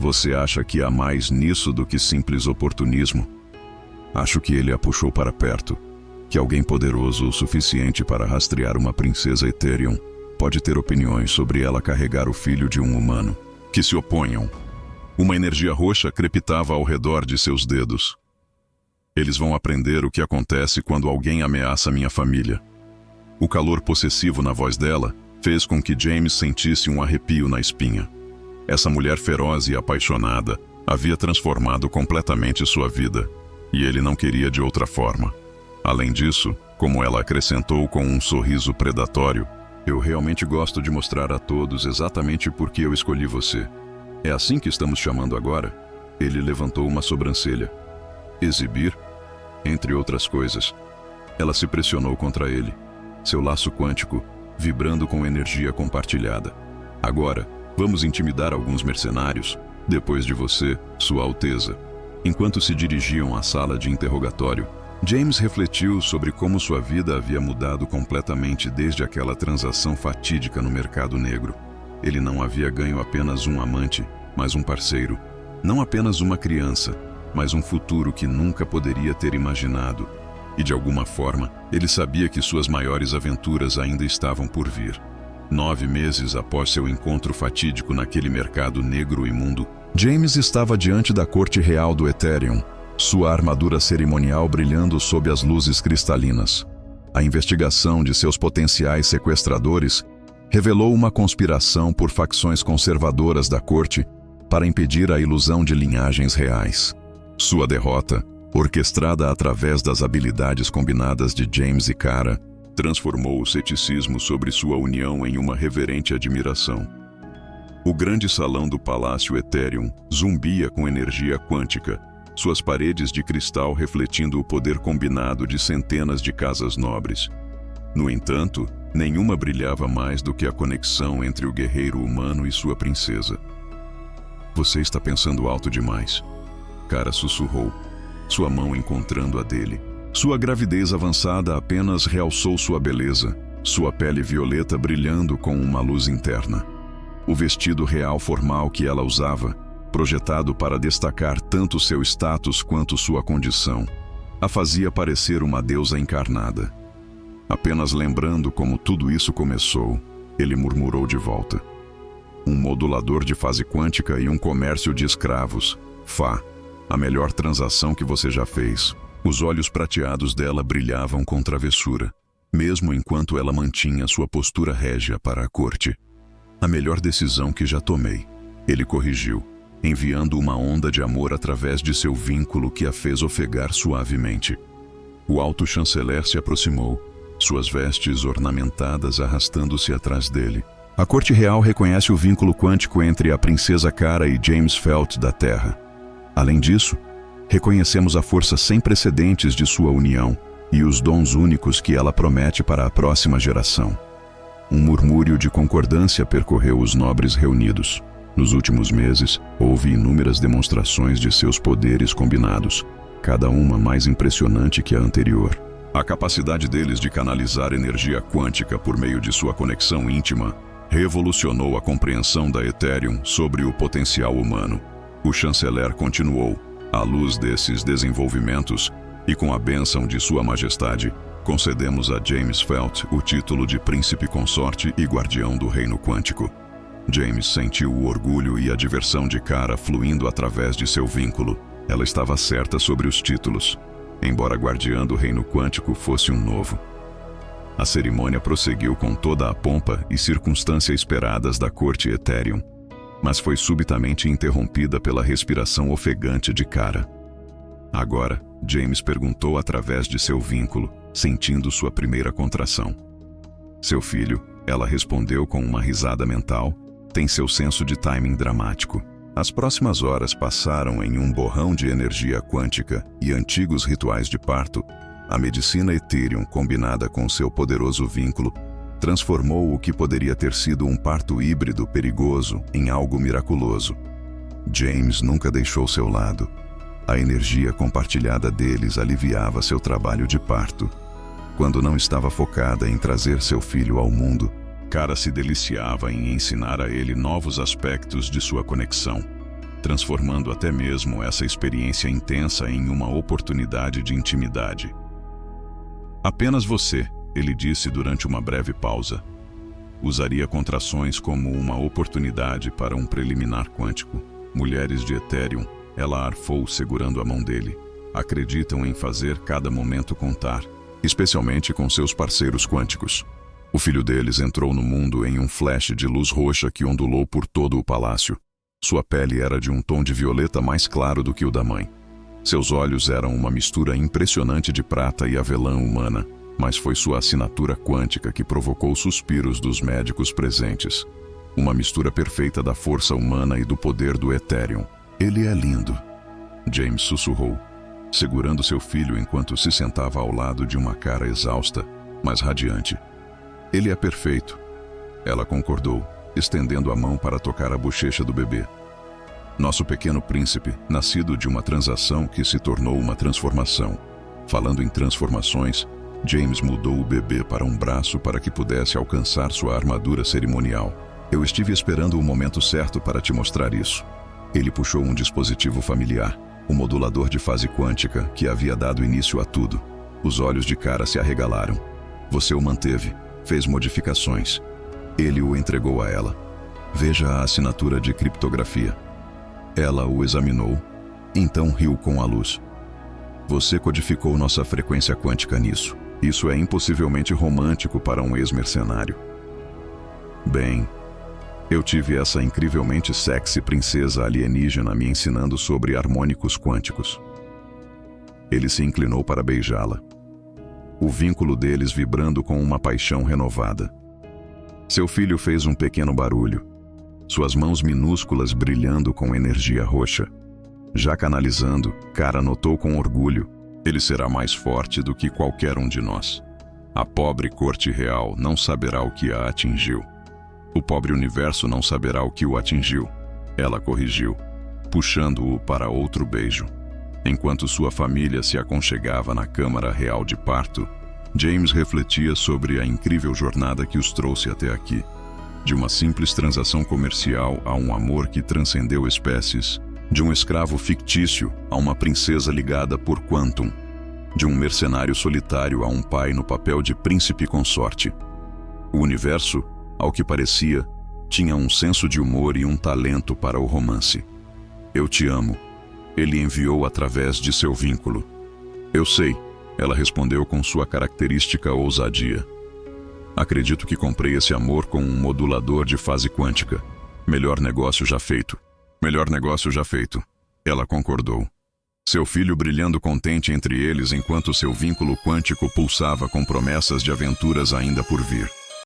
Speaker 1: Você acha que há mais nisso do que simples oportunismo? Acho que ele a puxou para perto. Que alguém poderoso o suficiente para rastrear uma princesa Ethereum pode ter opiniões sobre ela carregar o filho de um humano. Que se oponham. Uma energia roxa crepitava ao redor de seus dedos. Eles vão aprender o que acontece quando alguém ameaça minha família. O calor possessivo na voz dela fez com que James sentisse um arrepio na espinha. Essa mulher feroz e apaixonada havia transformado completamente sua vida, e ele não queria de outra forma. Além disso, como ela acrescentou com um sorriso predatório, eu realmente gosto de mostrar a todos exatamente por que eu escolhi você. É assim que estamos chamando agora? Ele levantou uma sobrancelha. Exibir? Entre outras coisas. Ela se pressionou contra ele, seu laço quântico vibrando com energia compartilhada. Agora, vamos intimidar alguns mercenários, depois de você, Sua Alteza. Enquanto se dirigiam à sala de interrogatório, James refletiu sobre como sua vida havia mudado completamente desde aquela transação fatídica no mercado negro. Ele não havia ganho apenas um amante, mas um parceiro. Não apenas uma criança, mas um futuro que nunca poderia ter imaginado. E de alguma forma, ele sabia que suas maiores aventuras ainda estavam por vir. 9 meses após seu encontro fatídico naquele mercado negro imundo, James estava diante da corte real do Ethereum, sua armadura cerimonial brilhando sob as luzes cristalinas. A investigação de seus potenciais sequestradores revelou uma conspiração por facções conservadoras da corte para impedir a ilusão de linhagens reais. Sua derrota, orquestrada através das habilidades combinadas de James e Kara, transformou o ceticismo sobre sua união em uma reverente admiração. O grande salão do Palácio Ethereum zumbia com energia quântica, suas paredes de cristal refletindo o poder combinado de centenas de casas nobres. No entanto, nenhuma brilhava mais do que a conexão entre o guerreiro humano e sua princesa. Você está pensando alto demais, Kara sussurrou, sua mão encontrando a dele. Sua gravidez avançada apenas realçou sua beleza, sua pele violeta brilhando com uma luz interna. O vestido real formal que ela usava, projetado para destacar tanto seu status quanto sua condição, a fazia parecer uma deusa encarnada. Apenas lembrando como tudo isso começou, ele murmurou de volta. Um modulador de fase quântica e um comércio de escravos. Fá, a melhor transação que você já fez. Os olhos prateados dela brilhavam com travessura, mesmo enquanto ela mantinha sua postura régia para a corte. A melhor decisão que já tomei, ele corrigiu, enviando uma onda de amor através de seu vínculo que a fez ofegar suavemente. O alto chanceler se aproximou, suas vestes ornamentadas arrastando-se atrás dele. A corte real reconhece o vínculo quântico entre a princesa Kara e James Felt da Terra. Além disso, reconhecemos a força sem precedentes de sua união e os dons únicos que ela promete para a próxima geração. Um murmúrio de concordância percorreu os nobres reunidos. Nos últimos meses, houve inúmeras demonstrações de seus poderes combinados, cada uma mais impressionante que a anterior. A capacidade deles de canalizar energia quântica por meio de sua conexão íntima revolucionou a compreensão da Ethereum sobre o potencial humano. O chanceler continuou, à luz desses desenvolvimentos, e com a bênção de Sua Majestade, concedemos a James Felt o título de Príncipe Consorte e Guardião do Reino Quântico. James sentiu o orgulho e a diversão de Kara fluindo através de seu vínculo. Ela estava certa sobre os títulos, embora Guardiã do Reino Quântico fosse um novo. A cerimônia prosseguiu com toda a pompa e circunstância esperadas da corte Ethereum, mas foi subitamente interrompida pela respiração ofegante de Kara. Agora, James perguntou através de seu vínculo, sentindo sua primeira contração. Seu filho, ela respondeu com uma risada mental, tem seu senso de timing dramático. As próximas horas passaram em um borrão de energia quântica e antigos rituais de parto. A medicina Ethereum, combinada com seu poderoso vínculo, transformou o que poderia ter sido um parto híbrido perigoso em algo miraculoso. James nunca deixou seu lado. A energia compartilhada deles aliviava seu trabalho de parto. Quando não estava focada em trazer seu filho ao mundo, Kara se deliciava em ensinar a ele novos aspectos de sua conexão, transformando até mesmo essa experiência intensa em uma oportunidade de intimidade. Apenas você, ele disse durante uma breve pausa. Usaria contrações como uma oportunidade para um preliminar quântico. Mulheres de Ethereum, ela arfou segurando a mão dele, acreditam em fazer cada momento contar, especialmente com seus parceiros quânticos. O filho deles entrou no mundo em um flash de luz roxa que ondulou por todo o palácio. Sua pele era de um tom de violeta mais claro do que o da mãe. Seus olhos eram uma mistura impressionante de prata e avelã humana, mas foi sua assinatura quântica que provocou suspiros dos médicos presentes. Uma mistura perfeita da força humana e do poder do Ethereum. Ele é lindo, James sussurrou, segurando seu filho enquanto se sentava ao lado de uma cara exausta, mas radiante. Ele é perfeito, ela concordou, estendendo a mão para tocar a bochecha do bebê. Nosso pequeno príncipe, nascido de uma transação que se tornou uma transformação. Falando em transformações, James mudou o bebê para um braço para que pudesse alcançar sua armadura cerimonial. Eu estive esperando o momento certo para te mostrar isso. Ele puxou um dispositivo familiar, o modulador de fase quântica que havia dado início a tudo. Os olhos de Kara se arregalaram. Você o manteve, fez modificações. Ele o entregou a ela. Veja a assinatura de criptografia. Ela o examinou, então riu com a luz. Você codificou nossa frequência quântica nisso. Isso é impossivelmente romântico para um ex-mercenário. Bem, eu tive essa incrivelmente sexy princesa alienígena me ensinando sobre harmônicos quânticos. Ele se inclinou para beijá-la. O vínculo deles vibrando com uma paixão renovada. Seu filho fez um pequeno barulho, suas mãos minúsculas brilhando com energia roxa. Já canalizando, Kara notou com orgulho: ele será mais forte do que qualquer um de nós. A pobre corte real não saberá o que a atingiu. O pobre universo não saberá o que o atingiu. Ela corrigiu, puxando-o para outro beijo. Enquanto sua família se aconchegava na câmara real de parto, James refletia sobre a incrível jornada que os trouxe até aqui. De uma simples transação comercial a um amor que transcendeu espécies. De um escravo fictício a uma princesa ligada por Quantum. De um mercenário solitário a um pai no papel de príncipe consorte. O universo, ao que parecia, tinha um senso de humor e um talento para o romance. Eu te amo. Ele enviou através de seu vínculo. Eu sei, ela respondeu com sua característica ousadia. Acredito que comprei esse amor com um modulador de fase quântica. Melhor negócio já feito. Melhor negócio já feito. Ela concordou. Seu filho brilhando contente entre eles enquanto seu vínculo quântico pulsava com promessas de aventuras ainda por vir.